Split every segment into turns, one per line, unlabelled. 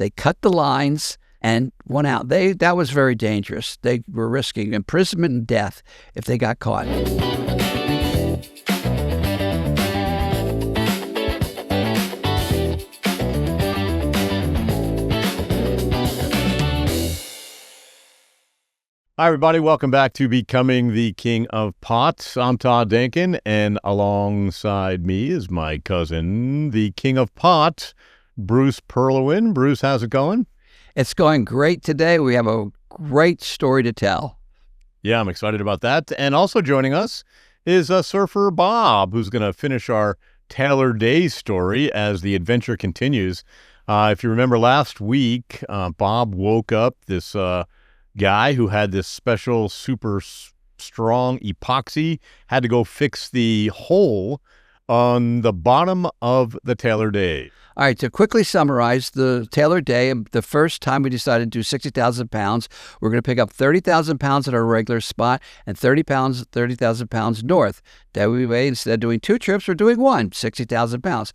They cut the lines and went out. That was very dangerous. They were risking imprisonment and death if they got caught.
Hi, everybody. Welcome back to Becoming the King of Pot. I'm Todd Denkin, and alongside me is my cousin, the King of Pot, Bruce Perlowin. Bruce, how's it going?
It's going great today. We have a great story to tell.
Yeah, I'm excited about that. And also joining us is Surfer Bob, who's going to finish our Taylor Day story as the adventure continues. If you remember last week, Bob woke up this guy who had this special super strong epoxy, had to go fix the hole on the bottom of the Taylor Day.
All right, to quickly summarize the Taylor Day, the first time we decided to do 60,000 pounds, we're going to pick up 30,000 pounds at our regular spot and 30,000 pounds north. That way, instead of doing 2 trips, we're doing 1, 60,000 pounds.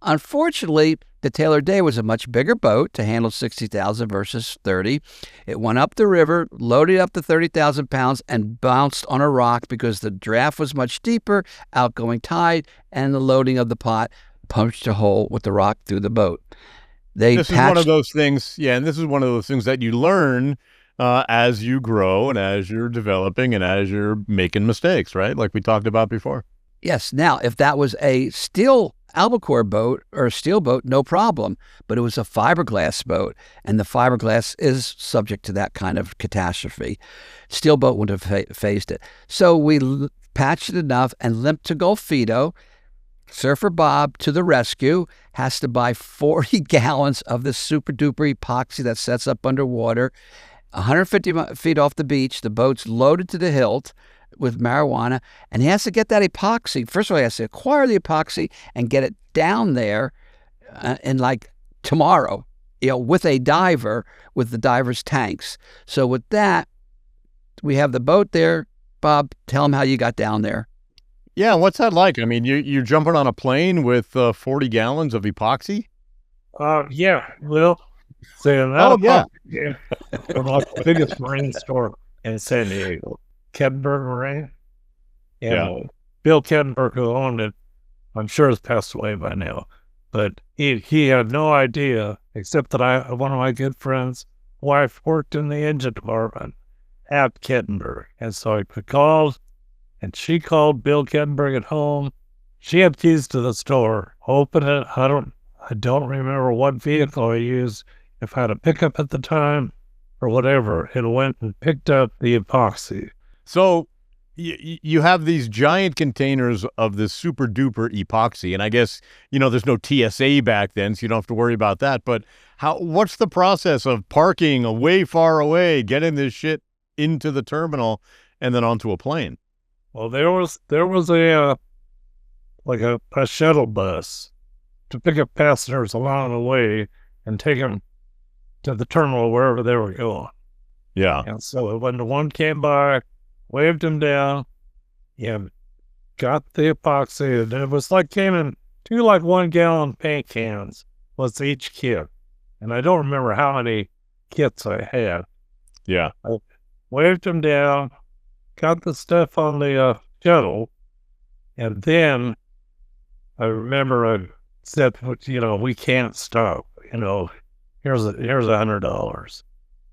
Unfortunately, the Taylor Day was a much bigger boat to handle 60,000 versus 30. It went up the river, loaded up the 30,000 pounds, and bounced on a rock because the draft was much deeper, outgoing tide, and the loading of the pot punched a hole with the rock through the boat.
This is one of those things, and this is one of those things that you learn as you grow and as you're developing and as you're making mistakes, right? Like we talked about before.
Yes. Now, if that was a steel albacore boat or a steel boat, no problem. But it was a fiberglass boat, and the fiberglass is subject to that kind of catastrophe. Steel boat wouldn't have faced it. So we patched it enough and limped to Golfito. Surfer Bob, to the rescue, has to buy 40 gallons of this super duper epoxy that sets up underwater. 150 feet off the beach, the boat's loaded to the hilt with marijuana, and he has to get that epoxy. First of all, he has to acquire the epoxy and get it down there in like tomorrow, with a diver, with the diver's tanks. So with that, we have the boat there. Bob, tell him how you got down there.
Yeah, what's that like? I mean, you're jumping on a plane with 40 gallons of epoxy?
Yeah, well, saying that from like the biggest marine store in San Diego, Kettenberg Marine. And Bill Kettenberg, who owned it, I'm sure has passed away by now. But he had no idea, except that one of my good friends' wife worked in the engine department at Kettenberg. And so he called, and she called Bill Kettenberg at home. She had keys to the store. Opened it. I don't remember what vehicle I used. If I had a pickup at the time or whatever, it went and picked up the epoxy.
So you have these giant containers of this super duper epoxy, and I guess, there's no TSA back then, so you don't have to worry about that. But what's the process of parking away, far away, getting this shit into the terminal and then onto a plane?
Well, there was a shuttle bus to pick up passengers along the way and take them to the terminal wherever they were going.
Yeah.
And so when the one came by, waved them down, and got the epoxy, and it was like came in 2 1-gallon paint cans was each kit. And I don't remember how many kits I had.
Yeah.
I waved them down, got the stuff on the shuttle, and then I remember I said, we can't stop. Here's $100.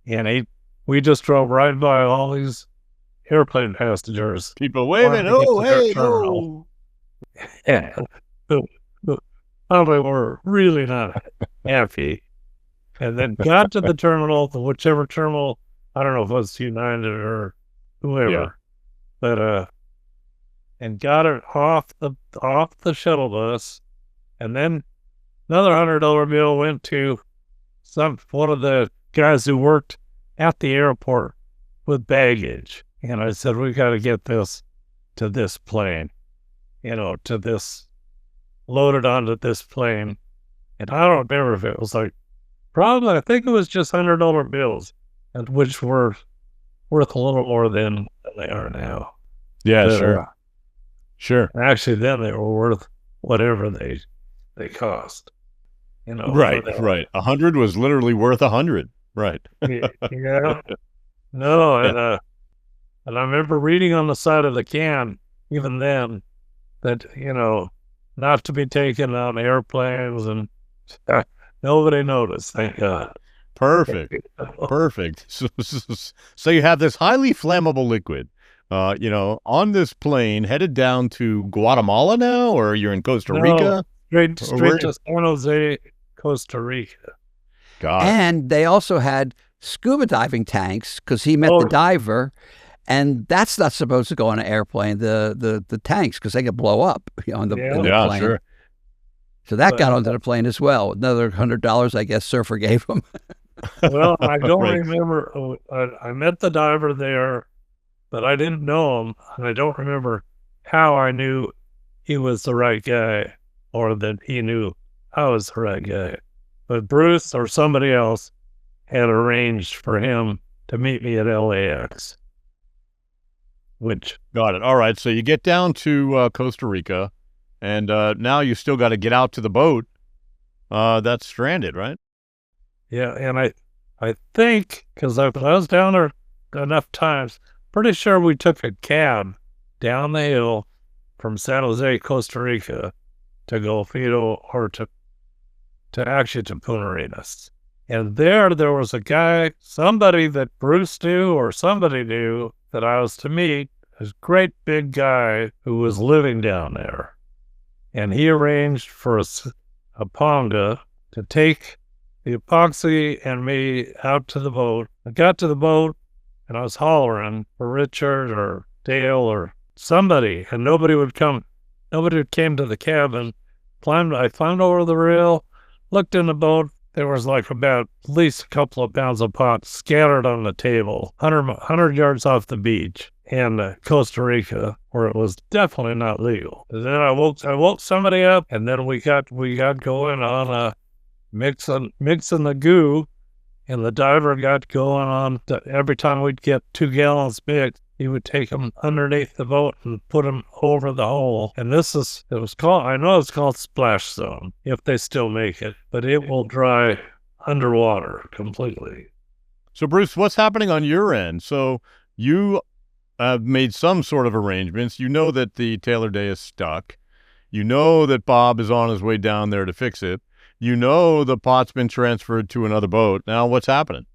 And we just drove right by all these airplane passengers.
People waving, oh, hey, oh.
Yeah. They were really not happy. And then got to the terminal, whichever terminal, I don't know if it was United or whoever, but and got it off the shuttle bus, and then another $100 bill went to one of the guys who worked at the airport with baggage, and I said, we got to get this to this plane, loaded onto this plane, and I don't remember if it was I think it was just $100 bills, and which were worth a little more than they are now.
Yeah, sure.
Actually, then they were worth whatever they cost.
Right, right. 100 was literally worth 100. Right.
Yeah. No, and I remember reading on the side of the can, even then, that, not to be taken on airplanes, and nobody noticed, thank God.
Perfect. Perfect. So you have this highly flammable liquid, on this plane headed down to Guatemala now, or you're in Costa Rica?
Straight to San Jose, Costa Rica.
God.
And they also had scuba diving tanks because he met the diver, and that's not supposed to go on an airplane. The tanks, because they could blow up in the plane.
Sure.
So that got onto the plane as well. Another $100, I guess, Surfer gave him.
Well, I don't remember. I met the diver there, but I didn't know him, and I don't remember how I knew he was the right guy, or that he knew I was the right guy. But Bruce or somebody else had arranged for him to meet me at LAX.
Got it. All right. So you get down to Costa Rica, and now you still got to get out to the boat that's stranded, right?
Yeah, and I think, because I was down there enough times, pretty sure we took a cab down the hill from San Jose, Costa Rica, to Golfito, or to Punta Arenas. And there was a guy, somebody that Bruce knew or somebody knew that I was to meet, this great big guy who was living down there. And he arranged for a Ponga to take the epoxy and me out to the boat. I got to the boat, and I was hollering for Richard or Dale or somebody, and nobody would come. Nobody came to the cabin. I climbed over the rail, looked in the boat. There was like about at least a couple of pounds of pot scattered on the table, 100 yards off the beach in Costa Rica, where it was definitely not legal. And then I woke somebody up, and then we got going on mixing the goo, and the diver got going on. Every time we'd get 2 gallons mixed, he would take them underneath the boat and put them over the hole. And I know it's called Splash Zone, if they still make it, but it will dry underwater completely.
So Bruce, what's happening on your end? So you have made some sort of arrangements. You know that the Taylor Day is stuck. You know that Bob is on his way down there to fix it. You know the pot's been transferred to another boat. Now what's happening?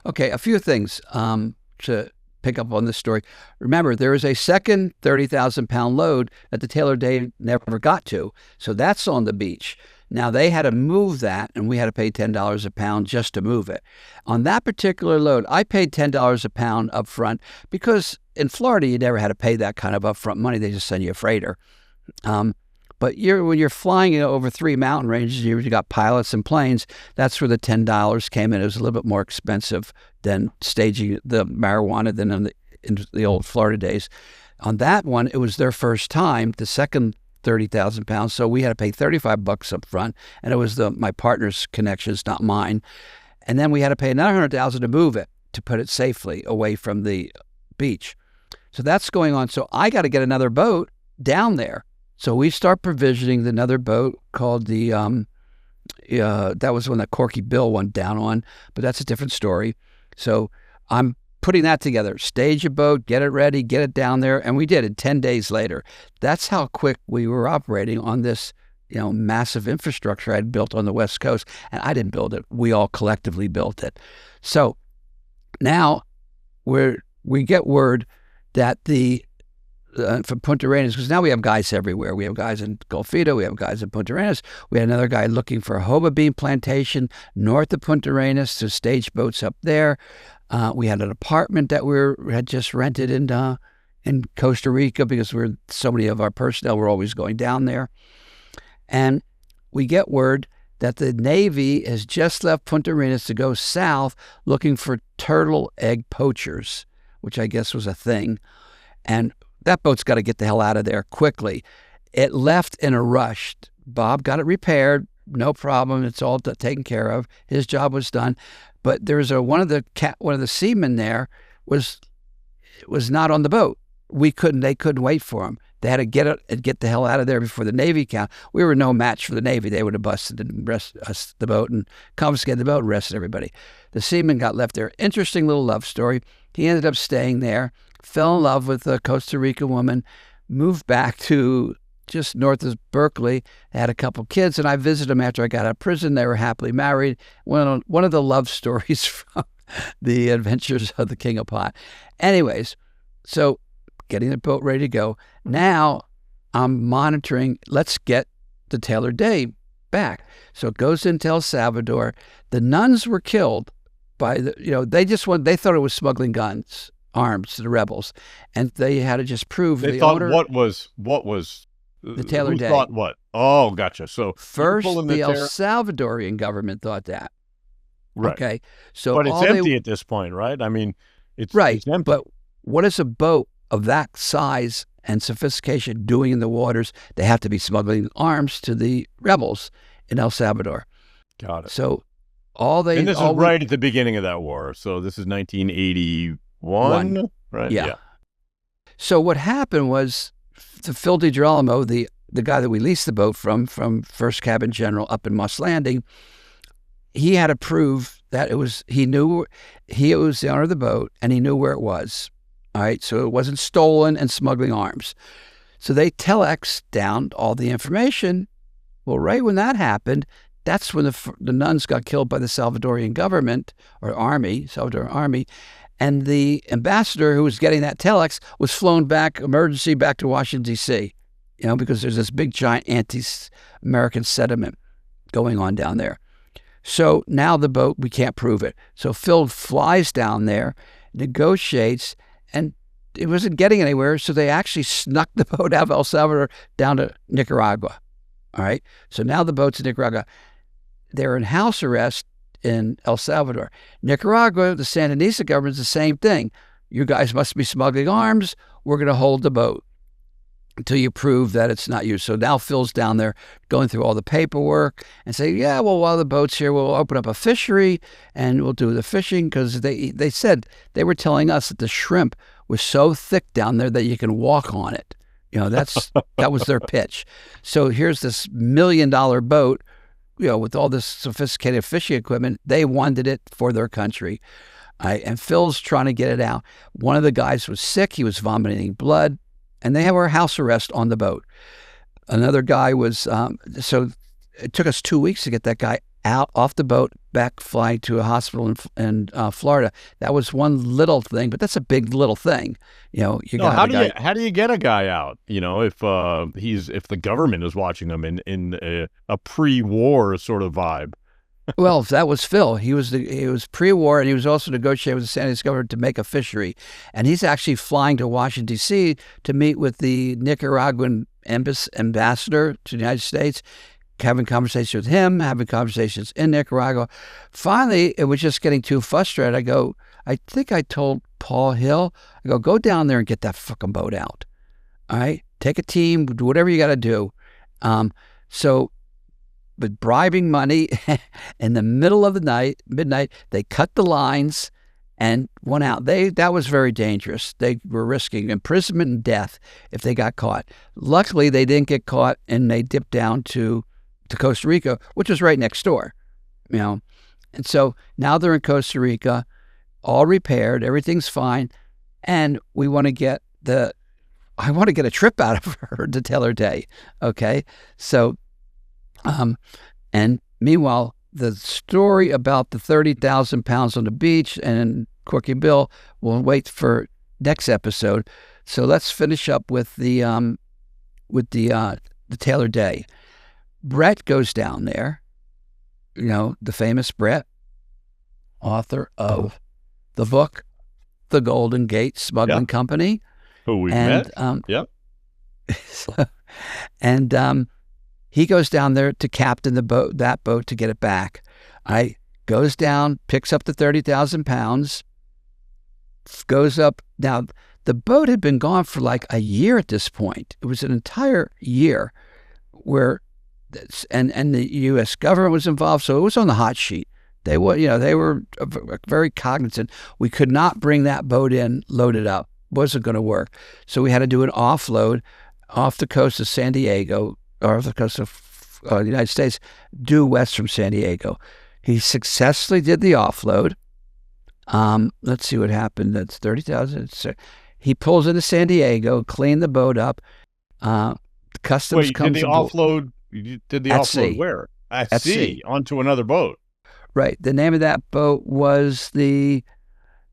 Okay, a few things to pick up on this story. Remember, there is a second 30,000-pound load that the Taylor Day never got to. So that's on the beach. Now, they had to move that, and we had to pay $10 a pound just to move it. On that particular load, I paid $10 a pound up front because in Florida, you never had to pay that kind of upfront money. They just send you a freighter. But when you're flying over 3 mountain ranges, you've got pilots and planes, that's where the $10 came in. It was a little bit more expensive than staging the marijuana than in the old Florida days. On that one, it was their first time, the second 30,000 pounds, so we had to pay $35 up front, and it was my partner's connections, not mine. And then we had to pay another $100,000 to move it, to put it safely away from the beach. So that's going on. So I got to get another boat down there. So we start provisioning another boat called that was when the Corky Bill went down on, but that's a different story. So I'm putting that together, stage a boat, get it ready, get it down there, and we did it 10 days later. That's how quick we were operating on this, massive infrastructure I'd built on the West Coast. And I didn't build it. We all collectively built it. So now we get word that from Punta Arenas, because now we have guys everywhere. We have guys in Golfito, we have guys in Punta Arenas. We had another guy looking for a jojoba bean plantation north of Punta Arenas to stage boats up there. We had an apartment that we had just rented in Costa Rica because so many of our personnel were always going down there. And we get word that the Navy has just left Punta Arenas to go south looking for turtle egg poachers, which I guess was a thing. And that boat's got to get the hell out of there quickly. It left in a rush. Bob got it repaired, no problem. It's all taken care of. His job was done. But there's one of the seamen there was not on the boat. They couldn't wait for them. They had to get the hell out of there before the Navy came. We were no match for the Navy. They would have busted the boat and confiscated the boat and arrested everybody. The seaman got left there. Interesting little love story. He ended up staying there, fell in love with a Costa Rica woman, moved back to just north of Berkeley, had a couple kids, and I visited them after I got out of prison. They were happily married. One of the love stories from the Adventures of the King of Pot. Anyways, so getting the boat ready to go. Now I'm monitoring, let's get the Taylor Day back. So it goes into El Salvador. The nuns were killed by they thought it was smuggling arms to the rebels, and they had to just prove
they
the
thought
owner.
What was
the Taylor Day.
Thought what? Oh, gotcha. So
first, the El Salvadorian government thought that.
Right.
Okay. So,
but it's empty at this point, right? I mean, it's empty.
But what is a boat of that size and sophistication doing in the waters? They have to be smuggling arms to the rebels in El Salvador.
Got it.
So
and this is right at the beginning of that war. So this is 1981, right?
Yeah. So what happened was, Phil DiGirolamo, the guy that we leased the boat from First Cabin General up in Moss Landing, he had to prove that he was the owner of the boat, and he knew where it was. All right, so it wasn't stolen and smuggling arms. So they telex down all the information. Well, right when that happened, that's when the nuns got killed by the Salvadorian government or army, Salvadoran army, and the ambassador who was getting that telex was flown back to Washington, D.C., because there's this big, giant anti-American sentiment going on down there. So now the boat, we can't prove it. So Phil flies down there, negotiates, and it wasn't getting anywhere, so they actually snuck the boat out of El Salvador down to Nicaragua. All right? So now the boat's in Nicaragua. They're in house arrest in El Salvador. Nicaragua, the Sandinista government, is the same thing. You guys must be smuggling arms. We're going to hold the boat until you prove that it's not you. So now Phil's down there going through all the paperwork and say, yeah, well, while the boat's here, we'll open up a fishery and we'll do the fishing, because they said, they were telling us that the shrimp was so thick down there that you can walk on it. That was their pitch. So here's this $1 million boat, with all this sophisticated fishing equipment. They wanted it for their country. And Phil's trying to get it out. One of the guys was sick. He was vomiting blood. And they have house arrest on the boat. Another guy was, so it took us 2 weeks to get that guy out off the boat, back flying to a hospital in Florida. That was one little thing, but that's a big little thing. How
do you get a guy out? If the government is watching him in a pre-war sort of vibe.
Well, that was Phil. He was pre-war, and he was also negotiating with the Sandinista government to make a fishery. And he's actually flying to Washington, D.C. to meet with the Nicaraguan ambassador to the United States, having conversations with him, having conversations in Nicaragua. Finally, it was just getting too frustrated. I think I told Paul Hill, go down there and get that fucking boat out. All right? Take a team, do whatever you got to do. But bribing money in the middle of the night, midnight, they cut the lines and went out. That was very dangerous. They were risking imprisonment and death if they got caught. Luckily, they didn't get caught, and they dipped down to Costa Rica, which was right next door. And so now they're in Costa Rica, all repaired, everything's fine, and I want to get a trip out of her to Taylor Day. Okay, so. And meanwhile, the story about the 30,000 pounds on the beach and Corky Bill will wait for next episode. So let's finish up with the Taylor Day. Brett goes down there, the famous Brett, author of the book, The Golden Gate Smuggling Company.
Who we've met. Yep.
He goes down there to captain that boat to get it back. Goes down, picks up the 30,000 pounds, goes up. Now, the boat had been gone for like a year at this point. It was an entire year and the U.S. government was involved, so it was on the hot sheet. They were very cognizant. We could not bring that boat in loaded up. wasn't going to work. So we had to do an offload off the coast of San Diego, or off the coast of the United States, due west from San Diego. He successfully did the offload. Let's see what happened. That's 30,000. He pulls into San Diego, cleaned the boat up. Customs
Wait,
comes
did the
aboard.
offload? You did the
At
offload
sea.
where? At
At
sea,
sea.
onto another boat.
Right. The name of that boat was the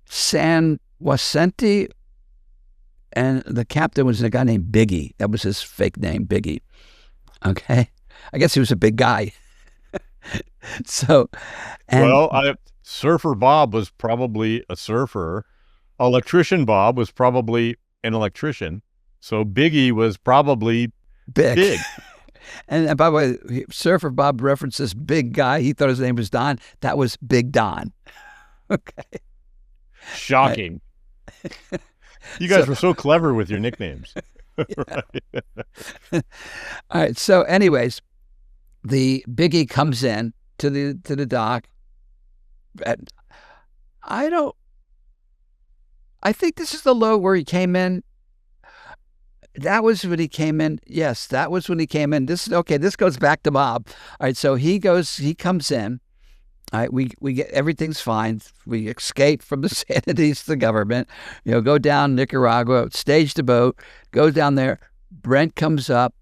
San Vicente, and the captain was a guy named Biggie. That was his fake name, Biggie. Okay. I guess he was a big guy. So, and
Well, Surfer Bob was probably a surfer. Electrician Bob was probably an electrician. So Biggie was probably big.
And by the way, Surfer Bob references big guy. He thought his name was Don. That was Big Don. Okay.
Shocking. You guys were so clever with your nicknames. Right.
All right. So, anyways, the Biggie comes in to the dock. And I think this is the load where he came in. That was when he came in. Yes, that was when he came in. This goes back to Bob. All right, so he comes in. All right, we get everything's fine. We escape from the sanities of the government. Go down Nicaragua, stage the boat, goes down there. Brent comes up,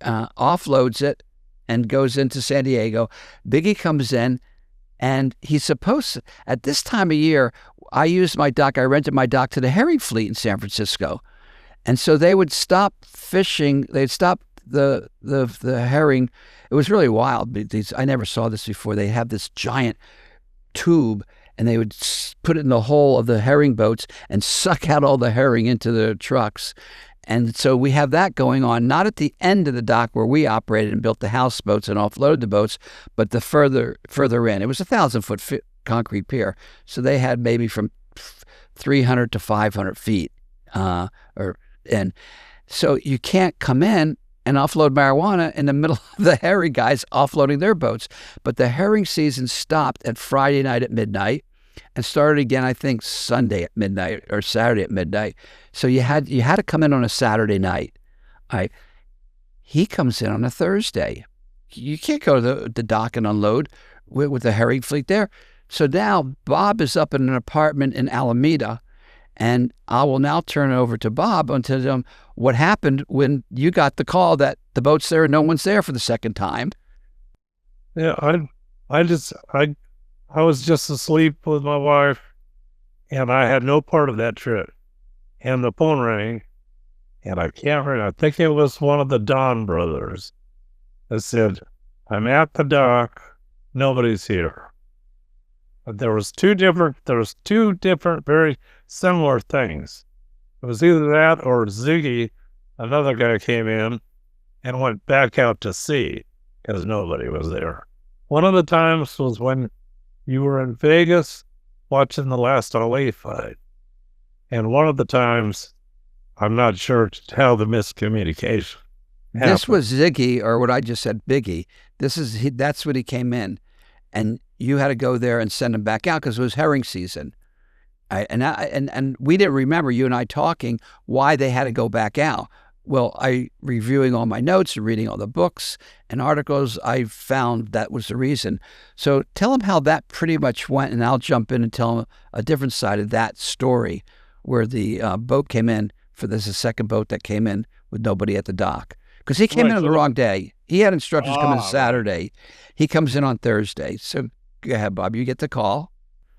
offloads it, and goes into San Diego. Biggie comes in, and he's supposed to, at this time of year, I rented my dock to the herring fleet in San Francisco. And so they would stop fishing. They'd stop the herring. It was really wild. I never saw this before. They have this giant tube, and they would put it in the hole of the herring boats and suck out all the herring into the trucks. And so we have that going on, not at the end of the dock where we operated and built the houseboats and offloaded the boats, but the further in. It was a 1,000-foot concrete pier. So they had maybe from 300 to 500 feet. And so you can't come in and offload marijuana in the middle of the herring guys offloading their boats. But the herring season stopped at Friday night at midnight and started again, I think, Sunday at midnight or Saturday at midnight. So you had to come in on a Saturday night. All right. He comes in on a Thursday. You can't go to the dock and unload with the herring fleet there. So now Bob is up in an apartment in Alameda. And I will now turn it over to Bob and tell him what happened when you got the call that the boat's there and no one's there for the second time.
Yeah, I was just asleep with my wife, and I had no part of that trip. And the phone rang, and I can't remember. I think it was one of the Don brothers that said, "I'm at the dock. Nobody's here." But there was two different very similar things. It was either that or Ziggy, another guy, came in and went back out to sea because nobody was there. One of the times was when you were in Vegas watching the last LA fight. And one of the times, I'm not sure how the miscommunication happened.
This was Ziggy, or what I just said, Biggie. That's when he came in. And you had to go there and send him back out because it was herring season. And we didn't remember, you and I talking, why they had to go back out. Well, reviewing all my notes and reading all the books and articles, I found that was the reason. So tell them how that pretty much went, and I'll jump in and tell them a different side of that story where the boat came in. This is the second boat that came in with nobody at the dock. Because he came in on the wrong day. He had instructions coming Saturday. He comes in on Thursday. So go ahead, Bob. You get the call.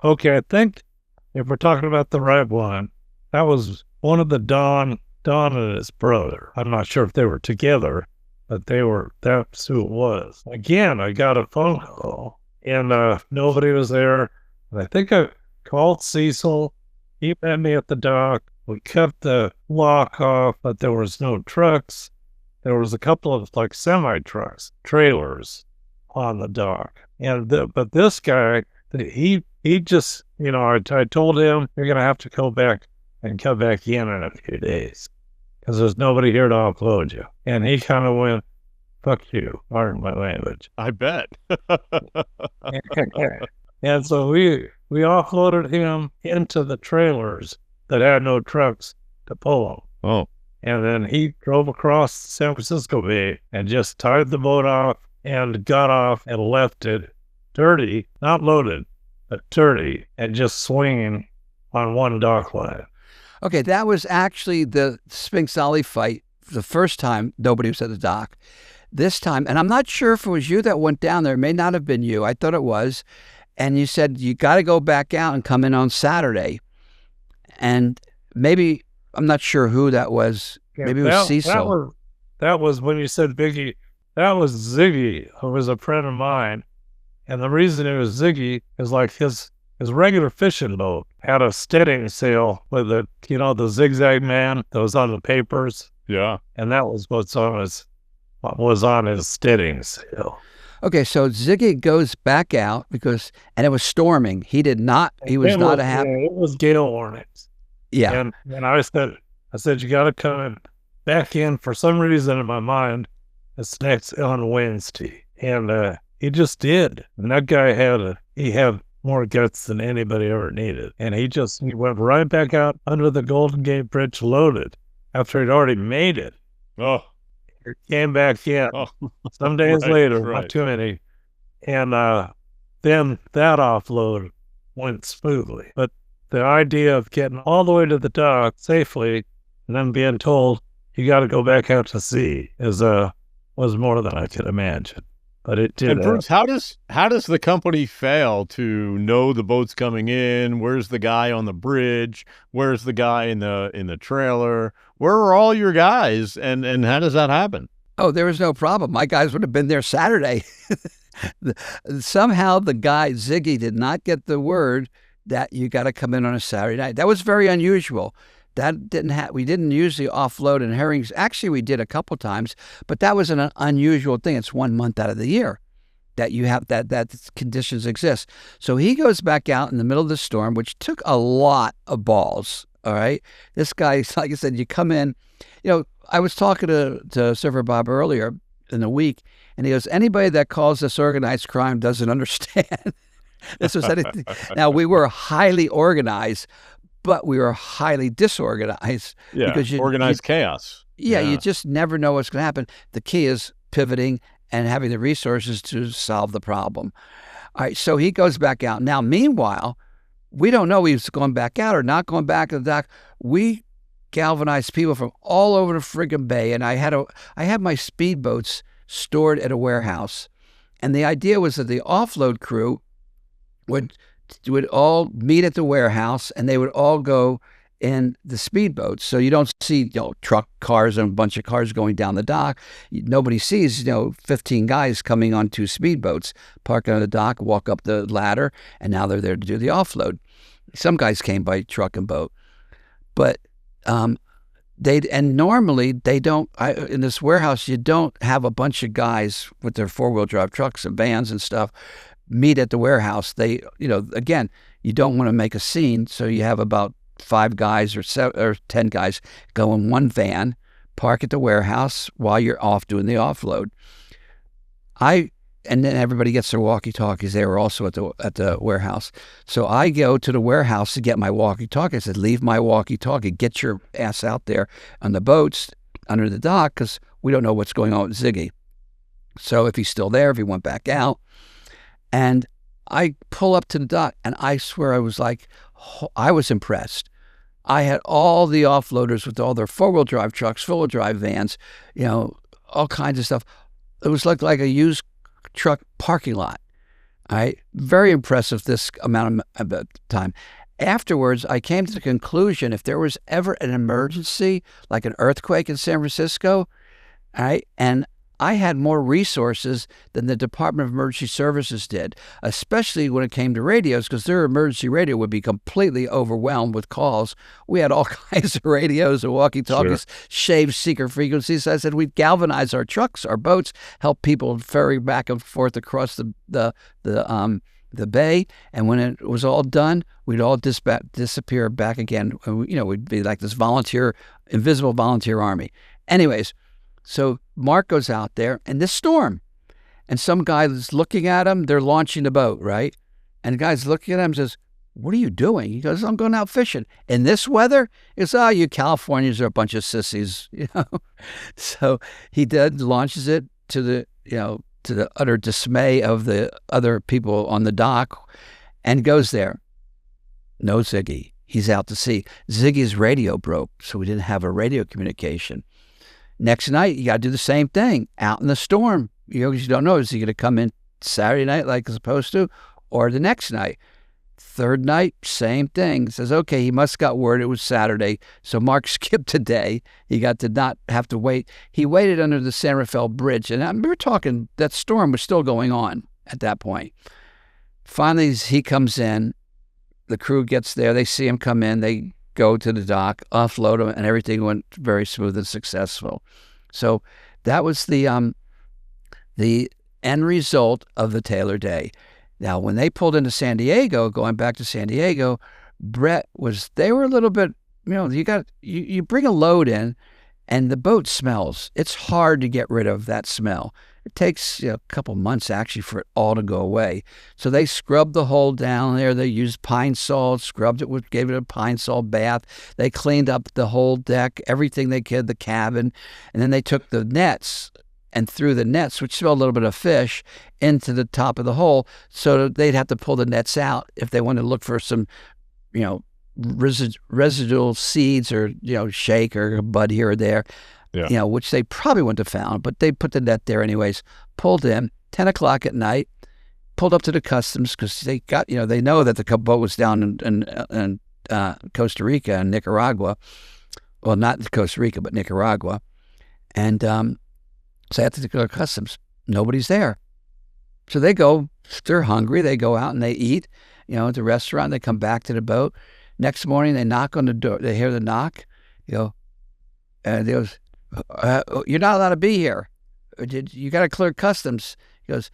Okay, I think if we're talking about the right one, that was one of the Don and his brother. I'm not sure if they were together, but that's who it was. Again, I got a phone call, and nobody was there. And I think I called Cecil. He met me at the dock. We cut the lock off, but there was no trucks. There was a couple of semi-trucks, trailers on the dock. But this guy, he just, I told him, you're going to have to go back and come back in a few days because there's nobody here to offload you. And he kind of went, fuck you, pardon my language.
I bet.
And so we offloaded him into the trailers that had no trucks to pull them.
Oh.
And then he drove across San Francisco Bay and just tied the boat off and got off and left it dirty, not loaded, but dirty, and just swinging on one dock line.
Okay, that was actually the Sphinx Ollie fight. The first time, nobody was at the dock. This time, and I'm not sure if it was you that went down there. It may not have been you. I thought it was. And you said, you got to go back out and come in on Saturday. And maybe, I'm not sure who that was.
Yeah,
maybe it was Cecil.
That was when you said Biggie. That was Ziggy, who was a friend of mine. And the reason it was Ziggy is like his regular fishing boat had a steading sail with the zigzag man that was on the papers.
Yeah.
And that was what was on his steading sail.
Okay, so Ziggy goes back out and it was storming. He was not a happy.
Yeah, it was gale warnings.
Yeah.
And I said, you got to come back in for some reason in my mind. It's next on Wednesday. And he just did. And that guy had more guts than anybody ever needed. And he went right back out under the Golden Gate Bridge loaded after he'd already made it.
Oh.
He came back in some days later, not too many. And then that offload went smoothly. But the idea of getting all the way to the dock safely and then being told you got to go back out to sea was more than I could imagine. But it did.
And Bruce, how does the company fail to know the boat's coming in? Where's the guy on the bridge? Where's the guy in the trailer? Where are all your guys? And how does that happen?
Oh, there was no problem. My guys would have been there Saturday. Somehow the guy Ziggy did not get the word that you got to come in on a Saturday night. That was very unusual. That we didn't usually offload in herrings. Actually, we did a couple times, but that was an unusual thing. It's 1 month out of the year that you have that conditions exist. So he goes back out in the middle of the storm, which took a lot of balls. All right. This guy, like I said, you come in, I was talking to Surfer Bob earlier in the week, and he goes, anybody that calls this organized crime doesn't understand. This was anything. Now, we were highly organized, but we were highly disorganized.
Yeah, because organized chaos.
Yeah, you just never know what's going to happen. The key is pivoting and having the resources to solve the problem. All right, so he goes back out. Now, meanwhile, we don't know he's going back out or not going back to the dock. We galvanized people from all over the friggin' bay, and I had my speedboats stored at a warehouse. And the idea was that the offload crew would all meet at the warehouse, and they would all go in the speedboats. So you don't see truck cars and a bunch of cars going down the dock. Nobody sees 15 guys coming on 2 speedboats, park on the dock, walk up the ladder, and now they're there to do the offload. Some guys came by truck and boat, but normally they don't. In this warehouse, you don't have a bunch of guys with their 4-wheel drive trucks and vans and stuff meet at the warehouse. They, again, you don't want to make a scene, so you have about 5 guys or 10 guys go in one van, park at the warehouse while you're off doing the offload. And then everybody gets their walkie-talkies. They were also at the warehouse. So I go to the warehouse to get my walkie-talkie. I said, leave my walkie-talkie. Get your ass out there on the boats under the dock, because we don't know what's going on with Ziggy. So if he's still there, if he went back out. And I pull up to the dock, and I swear I was impressed. I had all the offloaders with all their 4-wheel drive trucks, 4-wheel drive vans, all kinds of stuff. It was like a used truck parking lot. All right. Very impressive, this amount of time. Afterwards, I came to the conclusion, if there was ever an emergency, like an earthquake in San Francisco, all right, and I had more resources than the Department of Emergency Services did, especially when it came to radios, because their emergency radio would be completely overwhelmed with calls. We had all kinds of radios and walkie-talkies, shaved secret frequencies. So I said, we'd galvanize our trucks, our boats, help people ferry back and forth across the bay. And when it was all done, we'd all disappear back again. We'd be like this invisible volunteer army. Anyways, so Mark goes out there in this storm, and some guy is looking at him. They're launching the boat, right? And the guy's looking at him and says, what are you doing? He goes, I'm going out fishing. In this weather? He goes, oh, you Californians are a bunch of sissies, So he launches it to the utter dismay of the other people on the dock and goes there. No Ziggy. He's out to sea. Ziggy's radio broke, so we didn't have a radio communication. Next night, you got to do the same thing. Out in the storm. You don't know, is he going to come in Saturday night like he's supposed to, or the next night? Third night, same thing. Says, okay, he must got word it was Saturday, so Mark skipped a day. He got to not have to wait. He waited under the San Rafael Bridge, and we were talking, that storm was still going on at that point. Finally, he comes in. The crew gets there. They see him come in. They go to the dock, offload him, and everything went very smooth and successful. So that was the end result of the Taylor Day. Now, when they pulled into San Diego, going back to San Diego, they were a little bit, you bring a load in and the boat smells. It's hard to get rid of that smell. It takes a couple months actually for it all to go away. So they scrubbed the hull down there. They used pine salt, gave it a pine salt bath. They cleaned up the whole deck, everything they could, the cabin. And then they took the nets and threw the nets, which smelled a little bit of fish, into the top of the hole, so they'd have to pull the nets out if they wanted to look for some, residual seeds or, shake or a bud here or there, which they probably wouldn't have found, but they put the net there anyways, pulled in, 10 o'clock at night, pulled up to the customs because they got, they know that the boat was down in Costa Rica and Nicaragua. Well, not Costa Rica, but Nicaragua. And so they have to go to customs. Nobody's there. So they go, they're hungry. They go out and they eat, at the restaurant. They come back to the boat. Next morning, they knock on the door. They hear the knock, and they goes, you're not allowed to be here. You got to clear customs. He goes,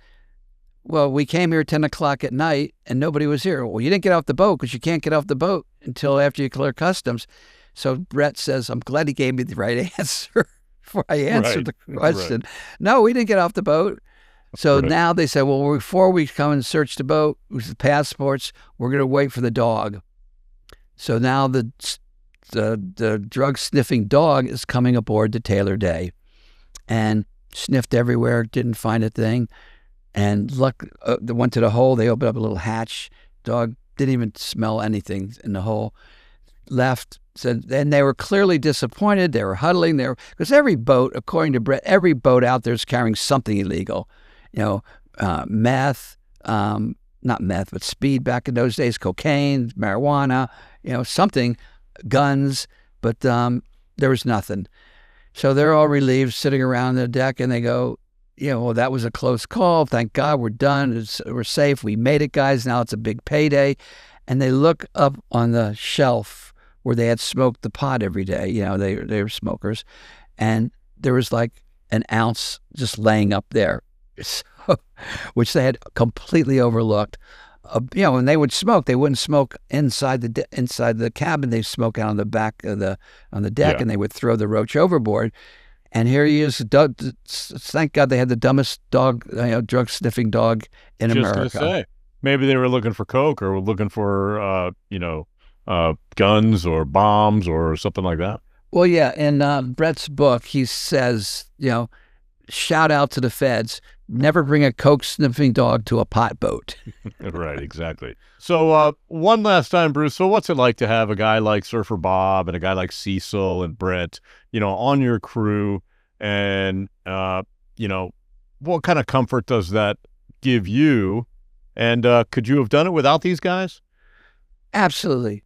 well, we came here 10 o'clock at night and nobody was here. Well, you didn't get off the boat because you can't get off the boat until after you clear customs. So Brett says, I'm glad he gave me the right answer before I answered the question. Right. No, we didn't get off the boat. So now they said, well, before we come and search the boat with the passports, we're going to wait for the dog. So now the drug-sniffing dog is coming aboard the Taylor Day and sniffed everywhere, didn't find a thing. And they went to the hole. They opened up a little hatch. Dog didn't even smell anything in the hole. Left. Said, and they were clearly disappointed. They were huddling there because every boat, according to Brett, every boat out there is carrying something illegal. Meth, not meth, but speed back in those days, cocaine, marijuana, something, guns, but there was nothing. So they're all relieved, sitting around the deck, and they go, well, that was a close call. Thank God we're done. We're safe. We made it, guys. Now it's a big payday. And they look up on the shelf where they had smoked the pot every day. They were smokers. And there was like an ounce just laying up there, which they had completely overlooked. When they would smoke, they wouldn't smoke inside the cabin. They'd smoke out on the back of on the deck, and they would throw the roach overboard. And here he is. Thank God they had the dumbest dog, drug sniffing dog in America.
Just gonna say, maybe they were looking for coke or were looking for guns or bombs or something like that.
Well, yeah. In Brett's book, he says, shout out to the feds. Never bring a coke sniffing dog to a pot boat.
Right, exactly. So one last time, Bruce, so what's it like to have a guy like Surfer Bob and a guy like Cecil and Brett, on your crew? And, what kind of comfort does that give you? And could you have done it without these guys?
Absolutely.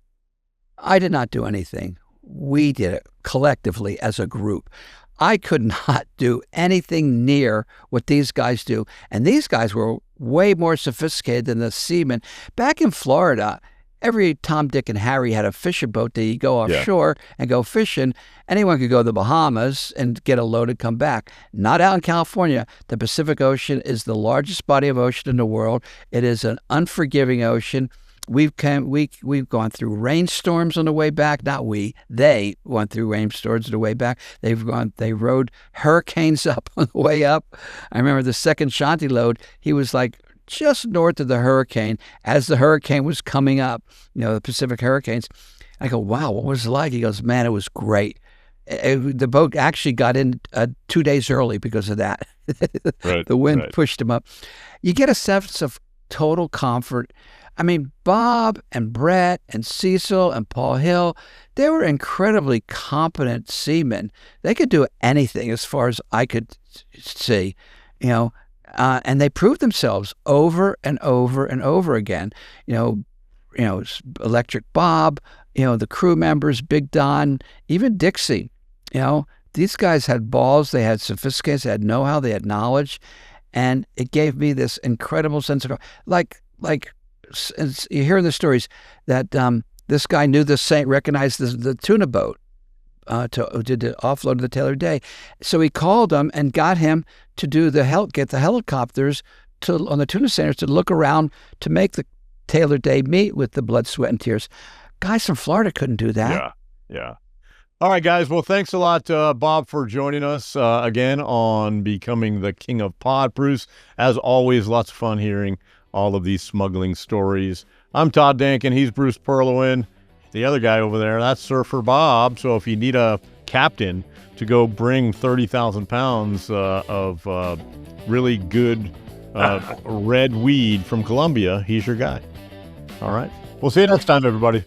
I did not do anything. We did it collectively as a group. I could not do anything near what these guys do. And these guys were way more sophisticated than the seamen. Back in Florida, every Tom, Dick, and Harry had a fishing boat that you go offshore and go fishing. Anyone could go to the Bahamas and get a load and come back. Not out in California. The Pacific Ocean is the largest body of ocean in the world. It is an unforgiving ocean. We've gone through rainstorms on the way back. Not we. They went through rainstorms on the way back. They rode hurricanes up on the way up. I remember the second shanty load. He was like just north of the hurricane as the hurricane was coming up, the Pacific hurricanes. I go, wow, what was it like? He goes, man, it was great. The boat actually got in 2 days early because of that.
Right,
the wind
right.
pushed him up. You get a sense of total comfort. I mean, Bob and Brett and Cecil and Paul Hill, they were incredibly competent seamen. They could do anything as far as I could see, and they proved themselves over and over and over again. Electric Bob, the crew members, Big Don, even Dixie. These guys had balls, they had sophistication, they had know-how, they had knowledge, and it gave me this incredible sense of like you hear in the stories that this guy knew recognized the tuna boat to offload the Taylor Day, so he called him and got him to do get the helicopters on the tuna centers to look around to make the Taylor Day meet with the blood, sweat, and tears. Guys from Florida couldn't do that.
Yeah. All right, guys. Well, thanks a lot, Bob, for joining us again on Becoming the King of Pod. Bruce, as always, lots of fun hearing all of these smuggling stories. I'm Todd Denkin. He's Bruce Perlowin. The other guy over there, that's Surfer Bob. So if you need a captain to go bring 30,000 pounds of really good red weed from Colombia, he's your guy. All right. We'll see you next time, everybody.